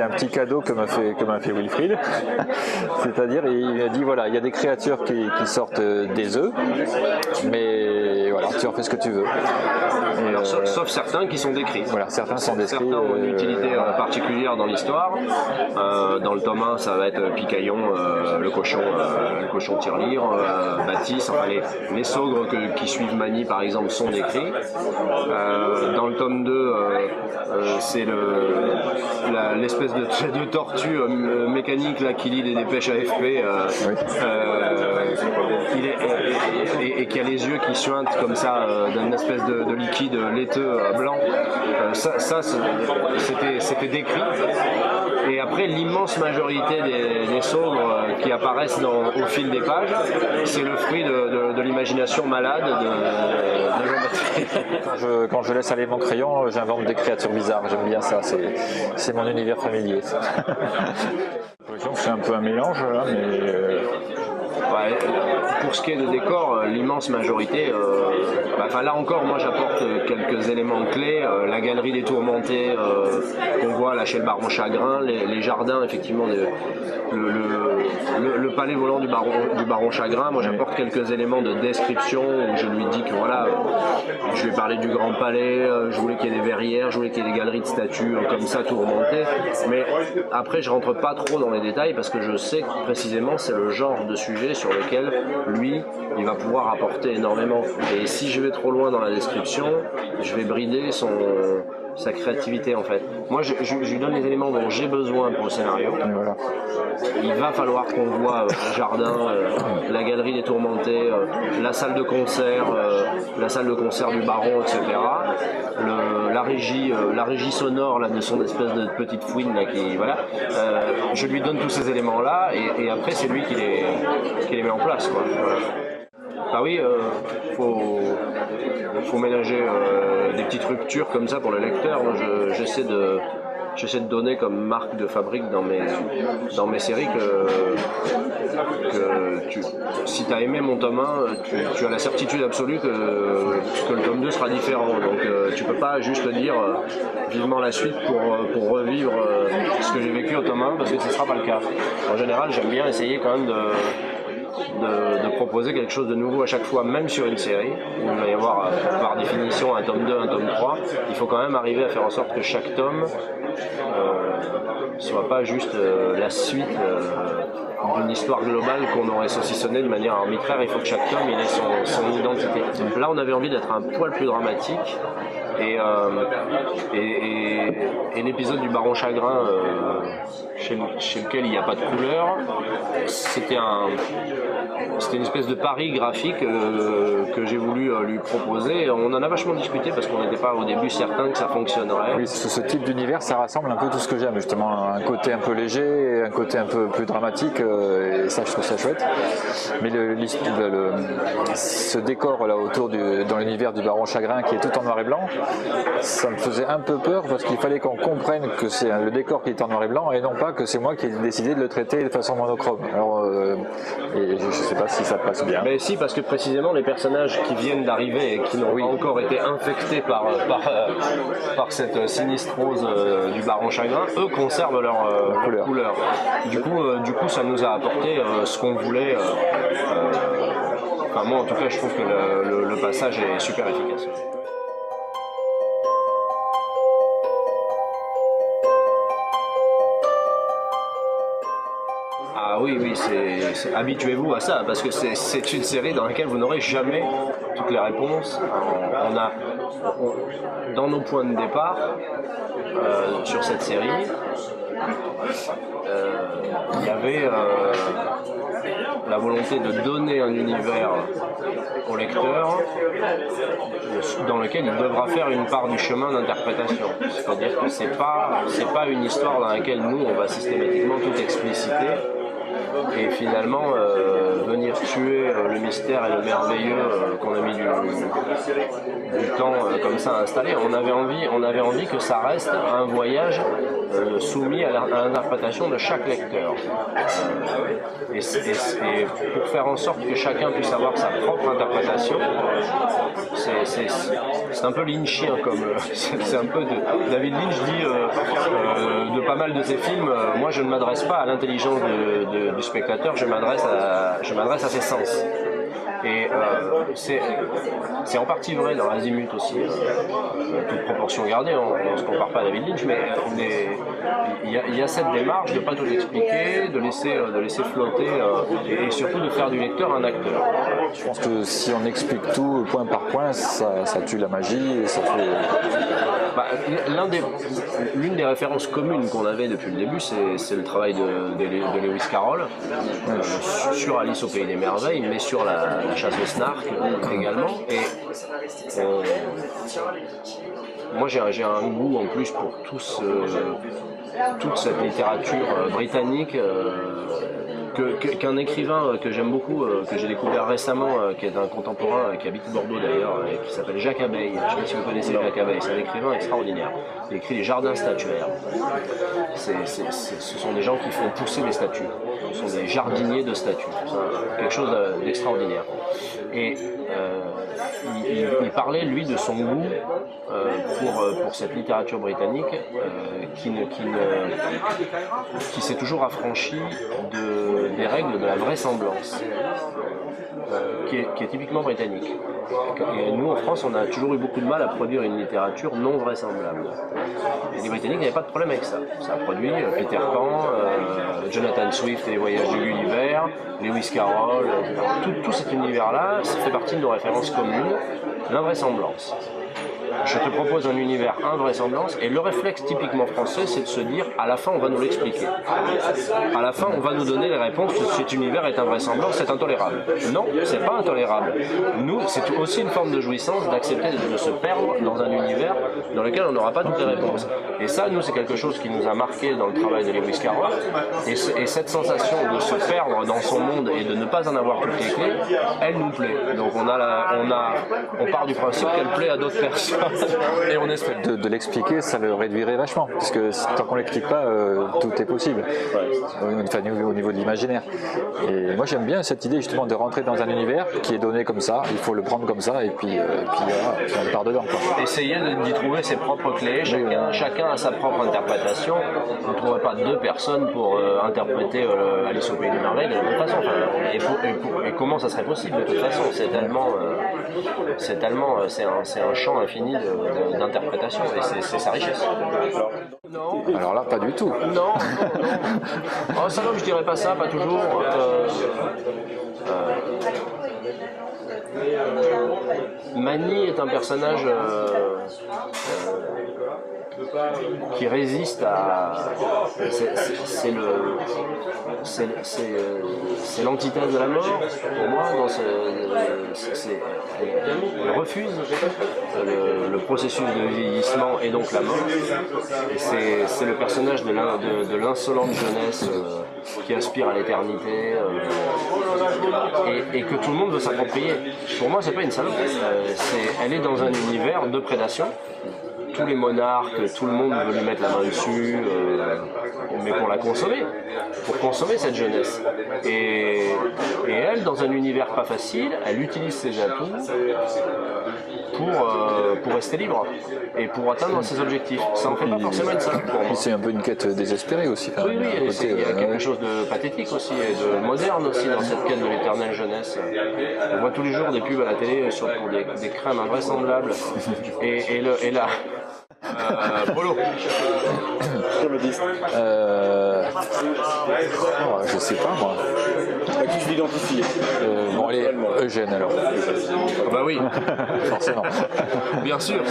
un petit cadeau que m'a fait Wilfried. C'est-à-dire, il a dit voilà, il y a des créatures qui sortent des œufs, mais voilà, tu en fais ce que tu veux. Et alors, sauf certains qui sont décrits. Voilà, certains sont décrits. Certains ont une utilité particulière dans l'histoire. Dans le tome 1, ça va être Picaillon, le cochon tirelire, Baptiste, enfin les saugres qui suivent Mani par exemple sont décrits. Dans le tome 2, c'est l'espèce de tortue mécanique là, qui lit des dépêches AFP et qui a les yeux qui suintent comme ça d'une espèce de liquide laiteux blanc. Ça c'était décrit. Et après, l'immense majorité des saugres qui apparaissent au fil des pages, c'est le fruit de l'imagination malade de Jean-Baptiste. Quand je laisse aller mon crayon, j'invente des créatures bizarres. J'aime bien ça, c'est mon univers familier. C'est un peu un mélange là, mais... Pour ce qui est de décor, l'immense majorité, là encore, moi j'apporte quelques éléments clés. La galerie des tourmentés qu'on voit là chez le Baron Chagrin, les jardins, effectivement, le palais volant du Baron Chagrin. Moi j'apporte quelques éléments de description où je lui dis que voilà, je vais parler du Grand Palais, je voulais qu'il y ait des verrières, je voulais qu'il y ait des galeries de statues comme ça tourmentées. Mais après, je rentre pas trop dans les détails parce que je sais que précisément c'est le genre de sujet sur lequel lui, il va pouvoir apporter énormément. Et si je vais trop loin dans la description, je vais brider sa créativité en fait. Moi, je lui donne les éléments dont j'ai besoin pour le scénario. Voilà. Il va falloir qu'on voit le jardin, la galerie des tourmentés, la salle de concert du baron, etc. La régie sonore là, de son espèce de petite fouine là, je lui donne tous ces éléments là et après c'est lui qui les met en place quoi. Voilà. Ah oui, faut ménager des petites ruptures comme ça pour le lecteur. Moi, j'essaie de donner comme marque de fabrique dans mes séries que si tu as aimé mon tome 1, tu as la certitude absolue que le tome 2 sera différent. Donc tu peux pas juste dire vivement la suite pour revivre ce que j'ai vécu au tome 1 parce que ce sera pas le cas. En général, j'aime bien essayer quand même de proposer quelque chose de nouveau à chaque fois, même sur une série où il va y avoir par définition un tome 2, un tome 3. Il faut quand même arriver à faire en sorte que chaque tome soit pas juste la suite d'une histoire globale qu'on aurait saucissonnée de manière arbitraire. Il faut que chaque tome il ait son identité. Là, on avait envie d'être un poil plus dramatique. Et l'épisode du Baron Chagrin chez lequel il n'y a pas de couleur, c'était une espèce de pari graphique que j'ai voulu lui proposer. On en a vachement discuté parce qu'on n'était pas au début certain que ça fonctionnerait. Oui, ce type d'univers, ça rassemble un peu tout ce que j'aime, justement, un côté un peu léger, un côté un peu plus dramatique, et ça je trouve ça chouette. Mais ce décor là autour dans l'univers du Baron Chagrin qui est tout en noir et blanc, ça me faisait un peu peur parce qu'il fallait qu'on comprenne que c'est le décor qui est en noir et blanc et non pas que c'est moi qui ai décidé de le traiter de façon monochrome. Alors, et je ne sais pas si ça passe bien. Mais si, parce que précisément les personnages qui viennent d'arriver et qui n'ont pas encore été infectés par cette sinistrose du Baron Chagrin, eux conservent leur couleur. Du coup, ça nous a apporté ce qu'on voulait. Moi, en tout cas, je trouve que le passage est super efficace. Ah oui, habituez-vous à ça, parce que c'est une série dans laquelle vous n'aurez jamais toutes les réponses. Dans nos points de départ sur cette série, il y avait la volonté de donner un univers au lecteur dans lequel il devra faire une part du chemin d'interprétation. C'est-à-dire que c'est pas une histoire dans laquelle nous on va systématiquement tout expliciter et finalement venir tuer le mystère et le merveilleux qu'on a mis du temps comme ça à installer. On avait envie que ça reste un voyage soumis à l'interprétation de chaque lecteur. Et pour faire en sorte que chacun puisse avoir sa propre interprétation, c'est un peu lynchien comme c'est un peu David Lynch dit de pas mal de ses films, moi je ne m'adresse pas à l'intelligence du spectateur, je m'adresse à ses sens. Et c'est en partie vrai dans Azimut aussi, toute proportion gardée, on ne se compare pas à David Lynch, mais il y a cette démarche de ne pas tout expliquer, de laisser flotter et surtout de faire du lecteur un acteur. Je pense que si on explique tout point par point, ça tue la magie et ça fait... L'une des références communes qu'on avait depuis le début, c'est le travail de Lewis Carroll sur Alice au Pays des Merveilles, mais sur la chasse au Snark également. Et moi j'ai un goût en plus pour toute cette littérature britannique. Qu'un écrivain que j'aime beaucoup, que j'ai découvert récemment, qui est un contemporain qui habite Bordeaux d'ailleurs, et qui s'appelle Jacques Abeille. Je ne sais pas si vous connaissez Jacques Abeille, c'est un écrivain extraordinaire. Il écrit les jardins statuaires. Ce sont des gens qui font pousser des statues. Ce sont des jardiniers de statues. C'est quelque chose d'extraordinaire. Et il parlait, lui, de son goût pour cette littérature britannique qui s'est toujours affranchie des règles de la vraisemblance, qui est typiquement britannique. Et nous, en France, on a toujours eu beaucoup de mal à produire une littérature non vraisemblable. Et les Britanniques n'avaient pas de problème avec ça. Ça a produit Peter Pan, Jonathan Swift et les Voyages de Gulliver, Lewis Carroll, tout cet univers-là, ça fait partie de nos références communes, l'invraisemblance. Je te propose un univers invraisemblance et le réflexe typiquement français, c'est de se dire à la fin on va nous l'expliquer. À la fin on va nous donner les réponses que cet univers est invraisemblance, c'est intolérable. Non, c'est pas intolérable. Nous, c'est aussi une forme de jouissance d'accepter de se perdre dans un univers dans lequel on n'aura pas toutes les réponses. Et ça, nous, c'est quelque chose qui nous a marqué dans le travail de Lewis Carroll. Et cette sensation de se perdre dans son monde et de ne pas en avoir toutes les clés, elle nous plaît. Donc on part du principe qu'elle plaît à d'autres personnes. Et on espère de l'expliquer, ça le réduirait vachement, parce que tant qu'on l'explique pas, tout est possible, enfin, au niveau de l'imaginaire. Et moi j'aime bien cette idée justement de rentrer dans un univers qui est donné comme ça, il faut le prendre comme ça, et puis voilà, puis on part dedans, quoi. Essayer d'y trouver ses propres clés, chacun a sa propre interprétation. On ne trouverait pas deux personnes pour interpréter Alice au Pays des Merveilles de la même façon. Et comment ça serait possible de toute façon? C'est un champ infini d'interprétation et c'est sa richesse. Non. Alors là, pas du tout. Non. Oh, ça non, je dirais pas ça, pas toujours. Mani est un personnage qui résiste à... C'est l'antithèse de la mort, pour moi. Elle refuse le processus de vieillissement et donc la mort. Et c'est le personnage de l'insolente jeunesse qui aspire à l'éternité et que tout le monde veut s'approprier. Pour moi, c'est pas une salope. Elle est dans un univers de prédation. Tous les monarques, tout le monde veut lui mettre la main dessus, mais pour la consommer, pour consommer cette jeunesse. Et elle, dans un univers pas facile, elle utilise ses atouts pour rester libre et pour atteindre ses objectifs. Ça en fait pas forcément une salope pour moi. C'est un peu une quête désespérée aussi. Oui, il y a quelque chose de pathétique aussi et de moderne aussi dans cette quête de l'éternelle jeunesse. On voit tous les jours des pubs à la télé pour des crèmes invraisemblables et là. Polo. Je sais pas moi. À qui je l'identifie? Bon allez, Eugène alors. Bah oui. Forcément. Bien sûr.